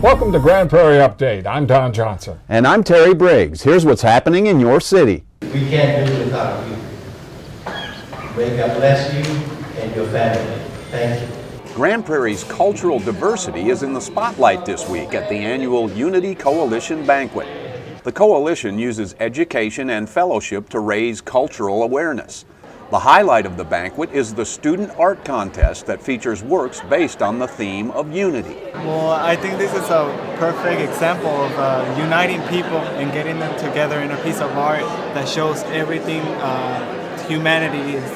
Welcome to Grand Prairie Update. I'm Don Johnson. And I'm Terry Briggs. Here's what's happening in your city. We can't do it without you. May God bless you and your family. Thank you. Grand Prairie's cultural diversity is in the spotlight this week at the annual Unity Coalition Banquet. The coalition uses education and fellowship to raise cultural awareness. The highlight of the banquet is the student art contest that features works based on the theme of unity. Well, I think this is a perfect example of uniting people and getting them together in a piece of art that shows everything humanity is.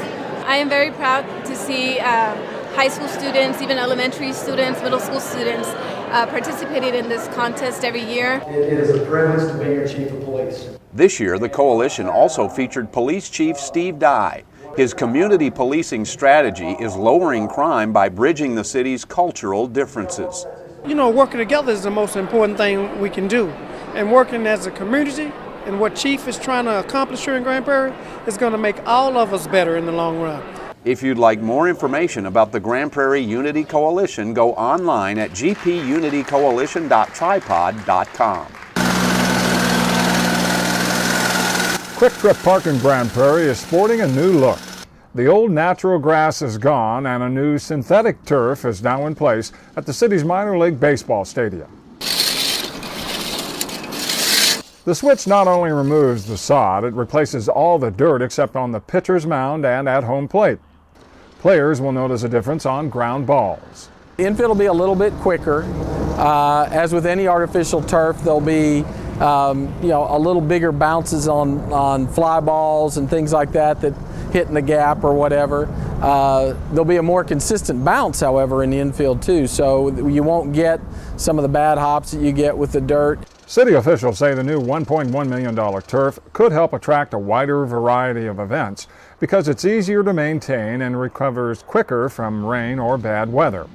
I am very proud to see high school students, even elementary students, middle school students participating in this contest every year. It is a privilege to be your chief of police. This year, the coalition also featured Police Chief Steve Dye. His community policing strategy is lowering crime by bridging the city's cultural differences. You know, working together is the most important thing we can do. And working as a community and what Chief is trying to accomplish here in Grand Prairie is going to make all of us better in the long run. If you'd like more information about the Grand Prairie Unity Coalition, go online at gpunitycoalition.tripod.com. Quick Trip Park in Grand Prairie is sporting a new look. The old natural grass is gone and a new synthetic turf is now in place at the city's minor league baseball stadium. The switch not only removes the sod, it replaces all the dirt except on the pitcher's mound and at home plate. Players will notice a difference on ground balls. The infield will be a little bit quicker. As with any artificial turf, there'll be a little bigger bounces on fly balls and things like that hit in the gap or whatever. There'll be a more consistent bounce, however, in the infield too, so you won't get some of the bad hops that you get with the dirt. City officials say the new $1.1 million turf could help attract a wider variety of events because it's easier to maintain and recovers quicker from rain or bad weather.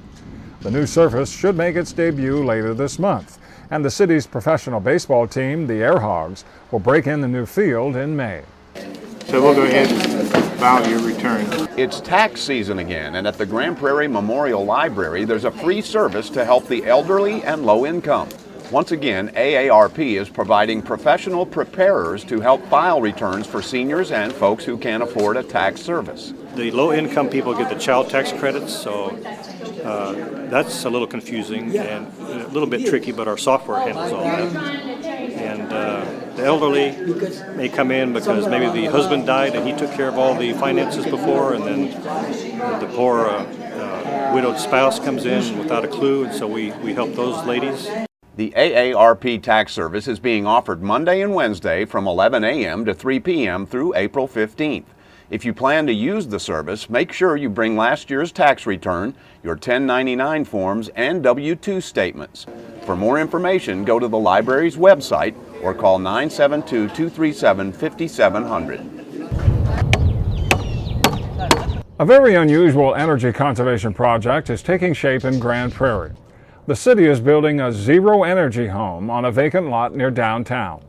The new surface should make its debut later this month, and the city's professional baseball team, the Air Hogs, will break in the new field in May. So we'll go ahead and file your return. It's tax season again, and at the Grand Prairie Memorial Library, there's a free service to help the elderly and low income. Once again, AARP is providing professional preparers to help file returns for seniors and folks who can't afford a tax service. The low-income people get the child tax credits, so that's a little confusing and a little bit tricky, but our software handles all that. And the elderly may come in because maybe the husband died and he took care of all the finances before, and then the poor widowed spouse comes in without a clue, and so we help those ladies. The AARP Tax Service is being offered Monday and Wednesday from 11 a.m. to 3 p.m. through April 15th. If you plan to use the service, make sure you bring last year's tax return, your 1099 forms, and W-2 statements. For more information, go to the library's website or call 972-237-5700. A very unusual energy conservation project is taking shape in Grand Prairie. The city is building a zero-energy home on a vacant lot near downtown.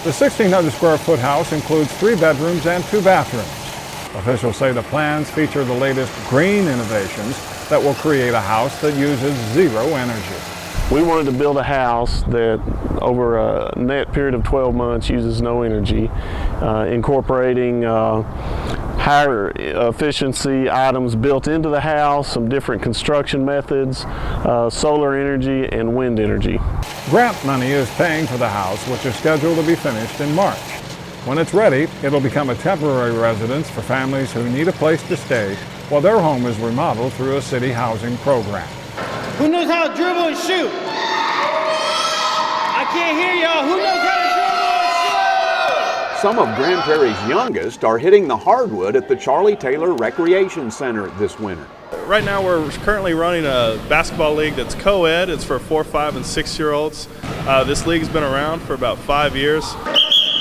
The 1,600-square-foot house includes 3 bedrooms and 2 bathrooms. Officials say the plans feature the latest green innovations that will create a house that uses zero energy. We wanted to build a house that over a net period of 12 months uses no energy, incorporating higher efficiency items built into the house, some different construction methods, solar energy and wind energy. Grant money is paying for the house, which is scheduled to be finished in March. When it's ready, it'll become a temporary residence for families who need a place to stay while their home is remodeled through a city housing program. Who knows how to dribble and shoot? I can't hear y'all. Who knows how to dribble and shoot? Some of Grand Prairie's youngest are hitting the hardwood at the Charlie Taylor Recreation Center this winter. Right now we're currently running a basketball league that's co-ed. It's for 4-, 5-, and 6-year-olds. This league's been around for about 5 years.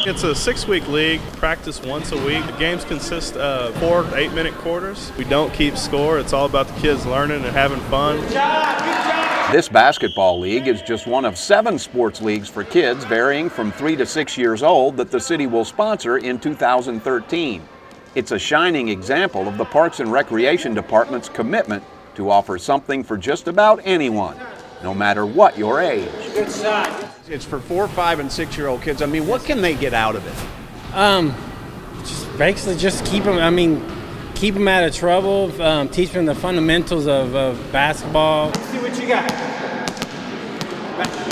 It's a 6-week league, practice once a week. The games consist of 4 8-minute quarters. We don't keep score. It's all about the kids learning and having fun. Good job. This basketball league is just one of 7 sports leagues for kids varying from 3 to 6 years old that the city will sponsor in 2013. It's a shining example of the Parks and Recreation Department's commitment to offer something for just about anyone, no matter what your age. Good shot. It's for 4, 5, and 6-year-old kids. I mean, what can they get out of it? Just basically just keep them, keep them out of trouble, teach them the fundamentals of basketball. Let's see what you got.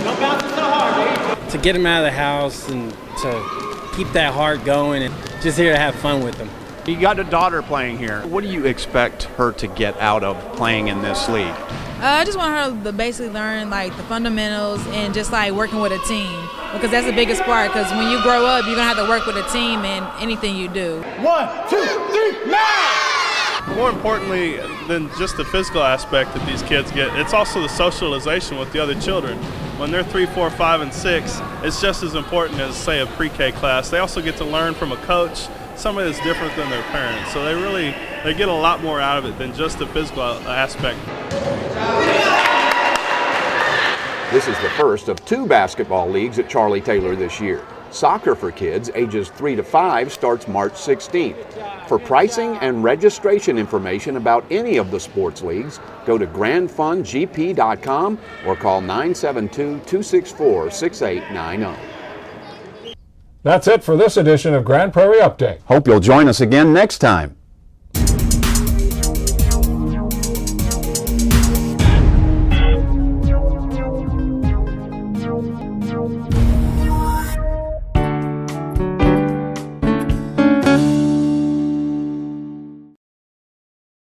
Don't bounce so hard, baby. To get them out of the house and to keep that heart going and just here to have fun with them. You got a daughter playing here. What do you expect her to get out of playing in this league? I just want her to basically learn like the fundamentals and just like working with a team, because that's the biggest part, because when you grow up you're gonna have to work with a team in anything you do. 1, 2, 3, now! More importantly than just the physical aspect that these kids get, it's also the socialization with the other children. When they're 3, 4, 5, and 6, it's just as important as, say, a pre-K class. They also get to learn from a coach, somebody that's different than their parents. So they get a lot more out of it than just the physical aspect. This is the first of 2 basketball leagues at Charlie Taylor this year. Soccer for kids ages 3 to 5 starts March 16th. For pricing and registration information about any of the sports leagues, go to grandfundgp.com or call 972-264-6890. That's it for this edition of Grand Prairie Update. Hope you'll join us again next time.